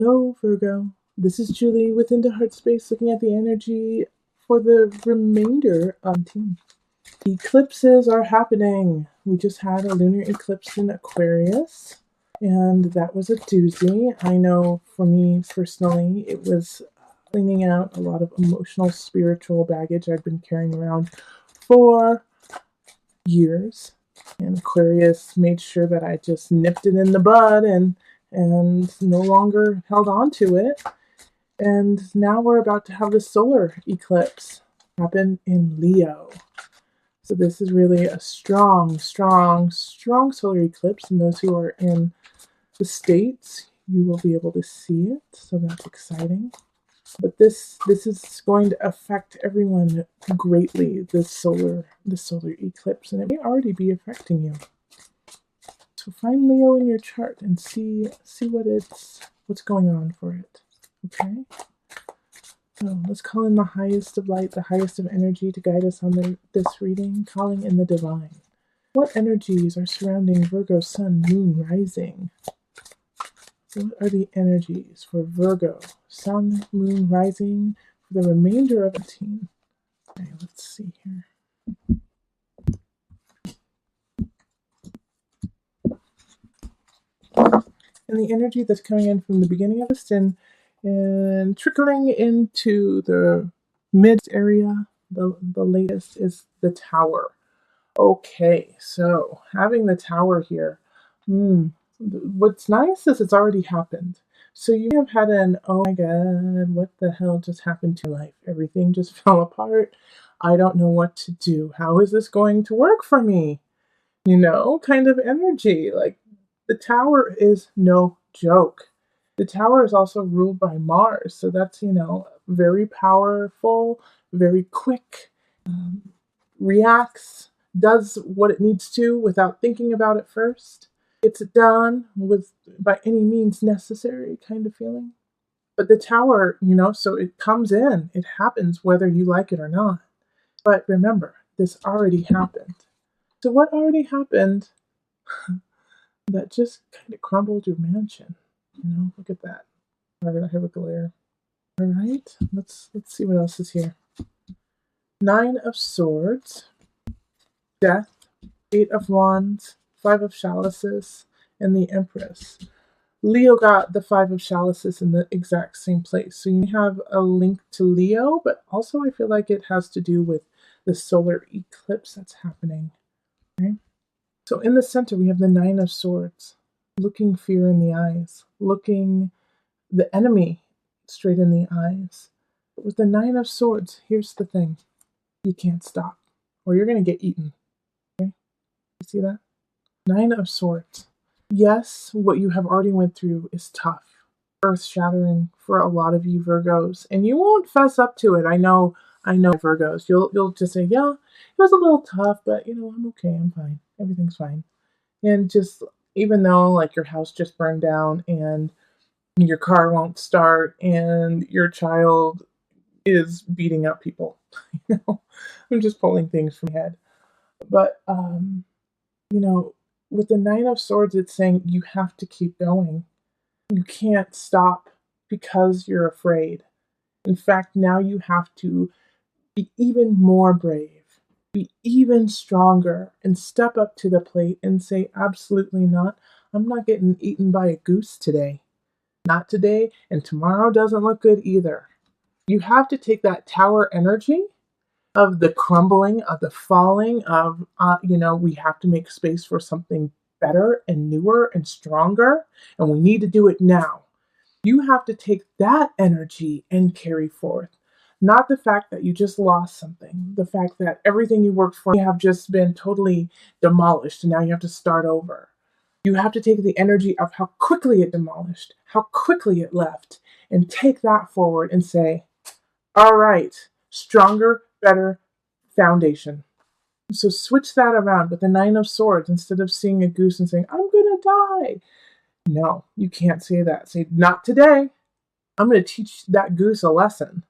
Hello, Virgo. This is Julie with Into Heart Space looking at the energy for the remainder of the team. Eclipses are happening. We just had a lunar eclipse in Aquarius, and that was a doozy. I know for me personally, it was cleaning out a lot of emotional, spiritual baggage I'd been carrying around for years. And Aquarius made sure that I just nipped it in the bud and no longer held on to it. And now we're about to have the solar eclipse happen in Leo. So this is really a strong solar eclipse. And those who are in the States, you will be able to see it. So that's exciting. But this is going to affect everyone greatly, the solar eclipse, and it may already be affecting you. So find Leo in your chart and see what's going on for it. Okay? So let's call in the highest of light, the highest of energy to guide us on this reading, calling in the divine. What energies are surrounding Virgo Sun, Moon, Rising? So what are the energies for Virgo, Sun, Moon, Rising for the remainder of the team? Okay, let's see here. And the energy that's coming in from the beginning of this and trickling into the mid area, the latest is the Tower. Okay, so having the Tower here, what's nice is it's already happened. So you have had an, oh my god, what the hell just happened to life? Everything just fell apart. I don't know what to do. How is this going to work for me? You know, kind of energy. Like, the Tower is no joke. The Tower is also ruled by Mars, so that's, very powerful, very quick, reacts, does what it needs to without thinking about it first. It's done with by any means necessary kind of feeling. But the Tower, so it comes in, it happens whether you like it or not. But remember, this already happened. So what already happened that just kind of crumbled your mansion? Look at that. All right, I have a glare. All right, let's see what else is here. 9 of Swords, Death, 8 of Wands, 5 of Chalices, and the Empress. Leo got the 5 of Chalices in the exact same place. So you have a link to Leo, but also I feel like it has to do with the solar eclipse that's happening. Okay? So in the center, we have the 9 of Swords, looking fear in the eyes, looking the enemy straight in the eyes. But with the 9 of Swords, here's the thing. You can't stop, or you're going to get eaten. Okay? You see that? 9 of Swords. Yes, what you have already went through is tough, earth-shattering for a lot of you Virgos, and you won't fess up to it. I know Virgos. You'll just say, yeah, it was a little tough, but I'm okay, I'm fine, everything's fine. And just even though like your house just burned down and your car won't start and your child is beating up people, I'm just pulling things from my head, but with the 9 of Swords, it's saying you have to keep going. You can't stop because you're afraid. In fact, now you have to be even more brave, be even stronger, and step up to the plate and say, absolutely not. I'm not getting eaten by a goose today. Not today, and tomorrow doesn't look good either. You have to take that Tower energy of the crumbling, of the falling, of, we have to make space for something better and newer and stronger, and we need to do it now. You have to take that energy and carry forth. Not the fact that you just lost something, the fact that everything you worked for have just been totally demolished and now you have to start over. You have to take the energy of how quickly it demolished, how quickly it left, and take that forward and say, all right, stronger, better foundation. So switch that around with the 9 of Swords instead of seeing a goose and saying, I'm going to die. No, you can't say that. Say, not today. I'm going to teach that goose a lesson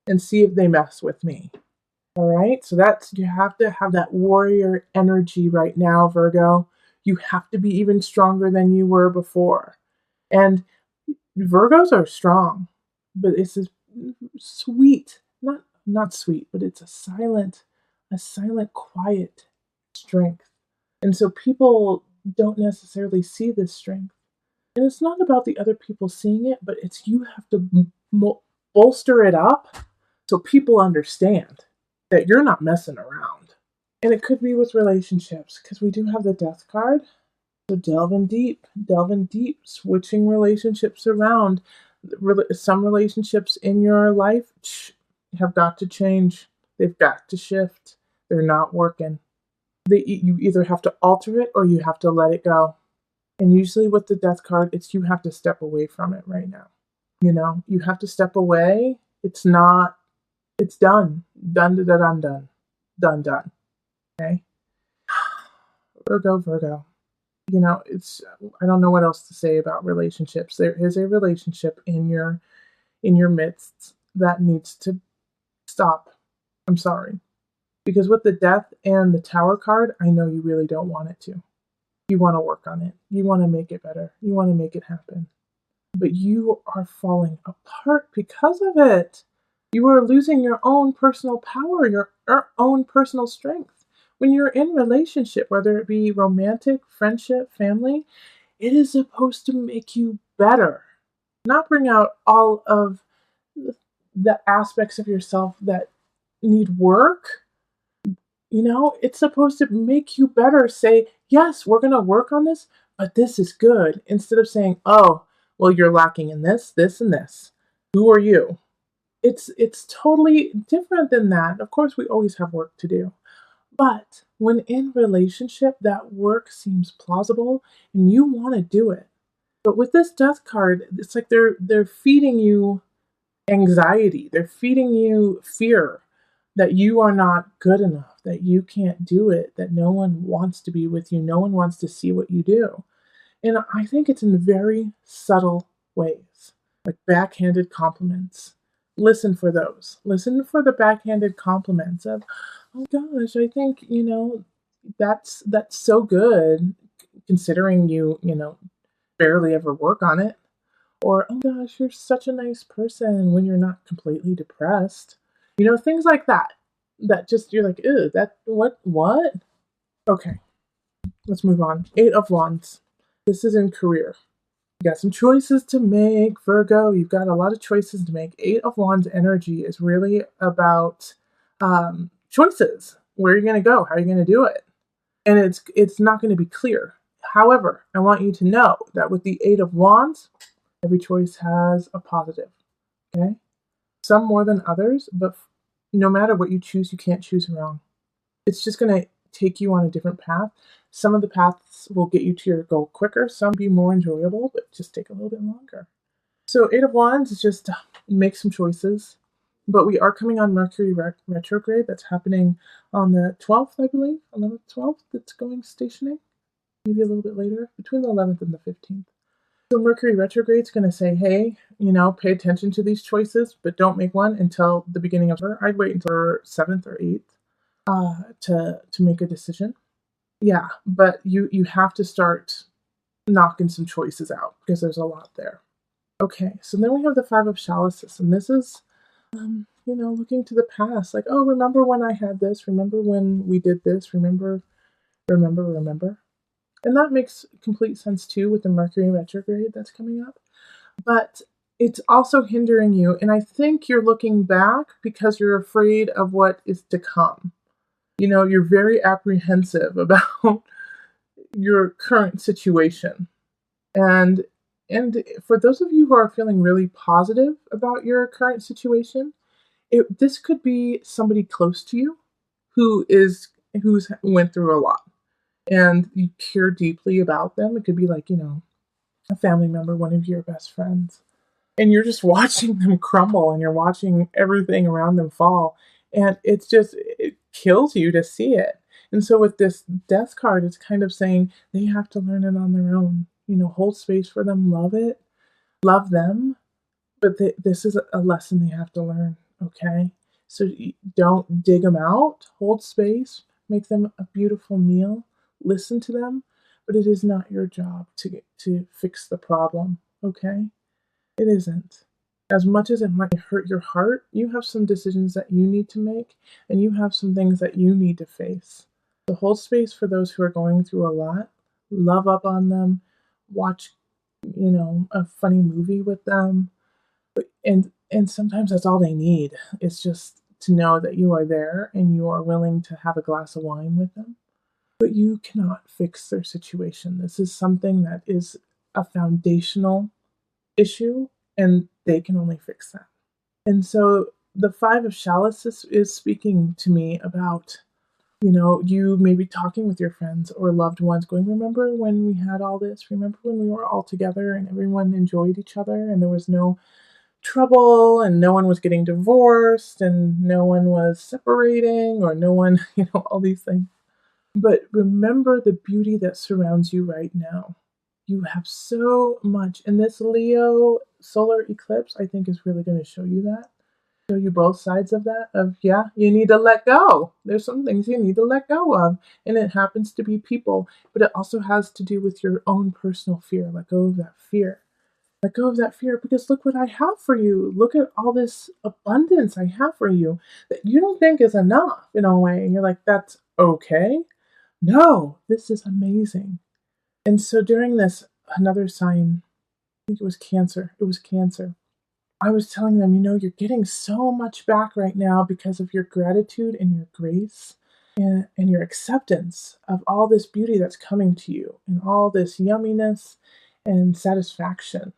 and see if they mess with me. All right? So you have to have that warrior energy right now, Virgo. You have to be even stronger than you were before. And Virgos are strong, but it's this sweet, not sweet, but it's a silent, quiet strength. And so people don't necessarily see this strength. And it's not about the other people seeing it, but it's you have to bolster it up so people understand that you're not messing around. And it could be with relationships, because we do have the death card. So delve in deep, switching relationships around. Some relationships in your life have got to change. They've got to shift. They're not working. You either have to alter it or you have to let it go. And usually with the death card, it's you have to step away from it right now. You have to step away. It's not, it's done. Done, done, done, done. Done, done. Okay? Virgo. It's, I don't know what else to say about relationships. There is a relationship in your midst that needs to stop. I'm sorry. Because with the death and the tower card, I know you really don't want it to. You want to work on it. You want to make it better. You want to make it happen. But you are falling apart because of it. You are losing your own personal power, your own personal strength. When you're in relationship, whether it be romantic, friendship, family, it is supposed to make you better, not bring out all of the aspects of yourself that need work. It's supposed to make you better. Say, yes, we're going to work on this, but this is good. Instead of saying, oh, well, you're lacking in this, this, and this. Who are you? It's totally different than that. Of course, we always have work to do. But when in relationship, that work seems plausible and you want to do it. But with this death card, it's like they're feeding you anxiety. They're feeding you fear that you are not good enough, that you can't do it, that no one wants to be with you, no one wants to see what you do. And I think it's in very subtle ways, like backhanded compliments. Listen for those. Listen for the backhanded compliments of, oh gosh, I think, that's so good considering you barely ever work on it. Or, oh gosh, you're such a nice person when you're not completely depressed. Things like that. That just, you're like, ew, that, what? Okay, let's move on. Eight of Wands. This is in career. You got some choices to make, Virgo. You've got a lot of choices to make. Eight of Wands energy is really about choices. Where are you going to go? How are you going to do it? And it's not going to be clear. However, I want you to know that with the Eight of Wands, every choice has a positive. Okay? Some more than others, but no matter what you choose, you can't choose wrong. It's just going to take you on a different path. Some of the paths will get you to your goal quicker. Some be more enjoyable, but just take a little bit longer. So Eight of Wands is just make some choices. But we are coming on Mercury retrograde. That's happening on the 12th, I believe. 11th, 12th. That's going stationing. Maybe a little bit later, between the 11th and the 15th. So Mercury retrograde is going to say, hey, pay attention to these choices, but don't make one until the beginning of her. I'd wait until 7th or 8th to make a decision. Yeah, but you have to start knocking some choices out because there's a lot there. Okay, so then we have the Five of Chalices, and this is, looking to the past, like, oh, remember when I had this? Remember when we did this? Remember. And that makes complete sense too with the Mercury retrograde that's coming up. But it's also hindering you, and I think you're looking back because you're afraid of what is to come. You're very apprehensive about your current situation. And for those of you who are feeling really positive about your current situation, this could be somebody close to you who's went through a lot, and you care deeply about them. It could be like, a family member, one of your best friends, and you're just watching them crumble and you're watching everything around them fall. And it kills you to see it. And so with this death card, it's kind of saying they have to learn it on their own. Hold space for them, love it, love them. But this is a lesson they have to learn, okay? So don't dig them out, hold space, make them a beautiful meal, listen to them, but it is not your job to fix the problem, okay? It isn't. As much as it might hurt your heart, you have some decisions that you need to make, and you have some things that you need to face. So hold space for those who are going through a lot. Love up on them. Watch, a funny movie with them. And sometimes that's all they need. It's just to know that you are there and you are willing to have a glass of wine with them. But you cannot fix their situation. This is something that is a foundational issue, and they can only fix that. And so the Five of Chalice is speaking to me about, you maybe talking with your friends or loved ones, going, remember when we had all this? Remember when we were all together and everyone enjoyed each other and there was no trouble and no one was getting divorced and no one was separating or no one, all these things. But remember the beauty that surrounds you right now. You have so much. And this Leo solar eclipse, I think, is really going to show you that. Show you both sides of that. Yeah, you need to let go. There's some things you need to let go of. And it happens to be people. But it also has to do with your own personal fear. Let go of that fear. Let go of that fear, because look what I have for you. Look at all this abundance I have for you that you don't think is enough in a way. And you're like, that's okay. No, this is amazing. And so during this, another sign, I think it was Cancer. It was Cancer. I was telling them, you're getting so much back right now because of your gratitude and your grace and your acceptance of all this beauty that's coming to you and all this yumminess and satisfaction.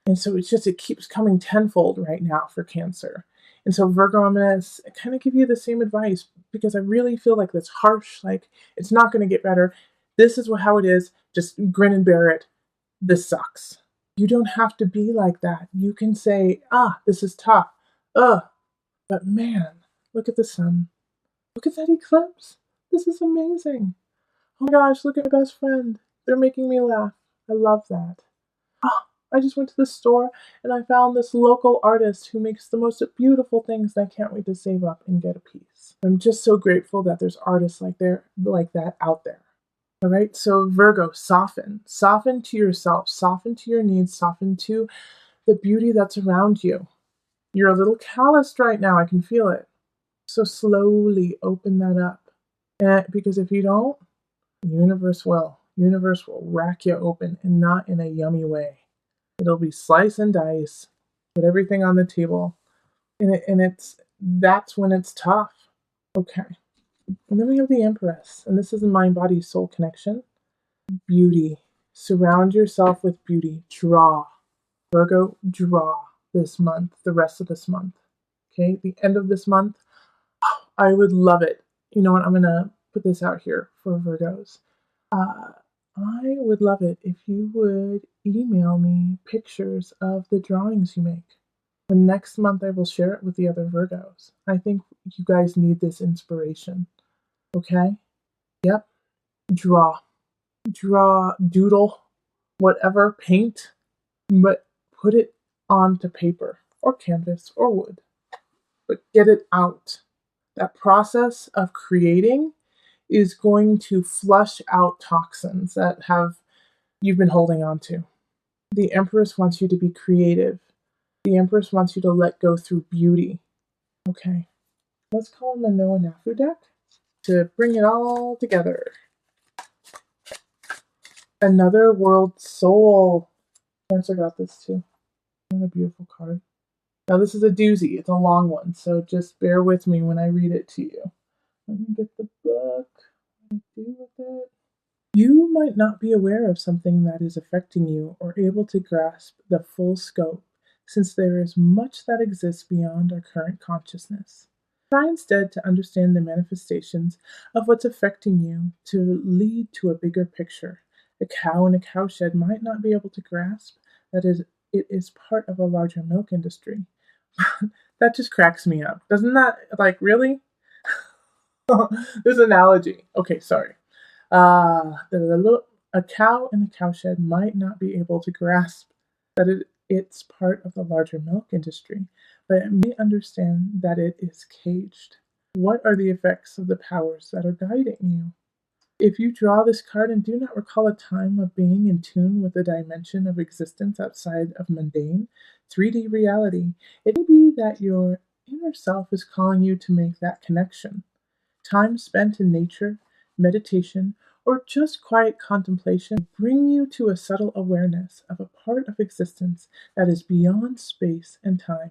And so it keeps coming tenfold right now for Cancer. And so Virgo, I'm going to kind of give you the same advice, because I really feel like that's harsh, like it's not going to get better. This is how it is. Just grin and bear it. This sucks. You don't have to be like that. You can say, this is tough. Ugh. But man, look at the sun. Look at that eclipse. This is amazing. Oh my gosh, look at my best friend. They're making me laugh. I love that. I just went to the store and I found this local artist who makes the most beautiful things, and I can't wait to save up and get a piece. I'm just so grateful that there's artists like that out there. All right, so Virgo, soften. Soften to yourself, soften to your needs, soften to the beauty that's around you. You're a little calloused right now, I can feel it. So slowly open that up. Because if you don't, the universe will. Universe will rack you open, and not in a yummy way. It'll be slice and dice, put everything on the table, and that's when it's tough. Okay. And then we have the Empress, and this is a mind, body, soul connection. Beauty. Surround yourself with beauty. Draw. Virgo, draw this month, the rest of this month. Okay, the end of this month, I would love it. You know what? I'm going to put this out here for Virgos. I would love it if you would email me pictures of the drawings you make. And next month I will share it with the other Virgos. I think you guys need this inspiration. Okay? Yep. Draw, doodle, whatever, paint, but put it onto paper or canvas or wood. But get it out. That process of creating is going to flush out toxins that you've been holding on to. The Empress wants you to be creative. The Empress wants you to let go through beauty. Okay, let's call in the Noah Nafu deck to bring it all together. Another World Soul. Cancer got this too. What a beautiful card. Now this is a doozy. It's a long one, so just bear with me when I read it to you. Let me get the book. What do I do with it? You might not be aware of something that is affecting you or able to grasp the full scope, since there is much that exists beyond our current consciousness. Try instead to understand the manifestations of what's affecting you to lead to a bigger picture. A cow in a cowshed might not be able to grasp that it is part of a larger milk industry. That just cracks me up. Doesn't that, really? This analogy. Okay, sorry. A cow in the cowshed might not be able to grasp that it's part of the larger milk industry, but it may understand that it is caged. What are the effects of the powers that are guiding you? If you draw this card and do not recall a time of being in tune with a dimension of existence outside of mundane 3D reality, it may be that your inner self is calling you to make that connection. Time spent in nature, meditation, or just quiet contemplation bring you to a subtle awareness of a part of existence that is beyond space and time.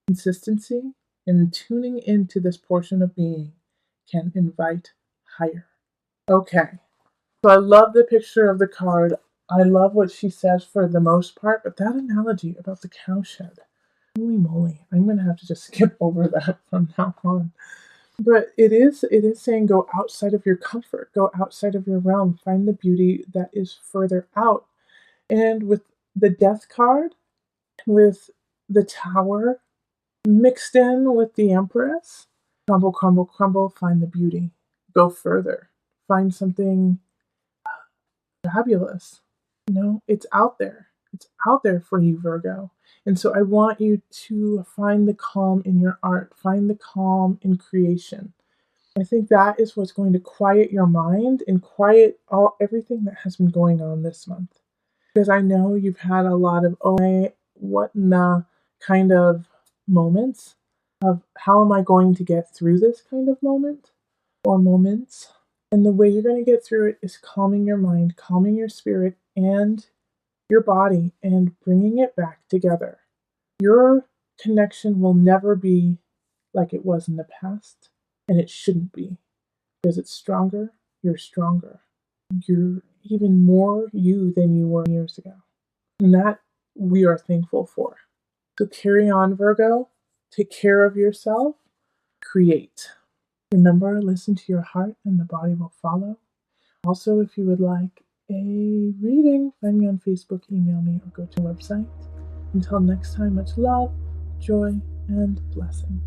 Consistency in tuning into this portion of being can invite higher. Okay, so I love the picture of the card. I love what she says for the most part, but that analogy about the cowshed, holy moly, I'm going to have to just skip over that from now on. But it is saying go outside of your comfort, go outside of your realm, find the beauty that is further out. And with the death card, with the tower mixed in with the empress, crumble, crumble, crumble, find the beauty. Go further. Find something fabulous. It's out there. It's out there for you, Virgo. And so I want you to find the calm in your art, find the calm in creation. I think that is what's going to quiet your mind and quiet everything that has been going on this month. Because I know you've had a lot of what in the kind of moments of how am I going to get through this kind of moment or moments. And the way you're going to get through it is calming your mind, calming your spirit and your body, and bringing it back together. Your connection will never be like it was in the past, and it shouldn't be, because it's stronger, you're stronger. You're even more you than you were years ago. And that we are thankful for. So carry on, Virgo. Take care of yourself. Create. Remember, listen to your heart and the body will follow. Also, if you would like a reading, find me on Facebook, email me, or go to the website. Until next time, much love, joy, and blessing.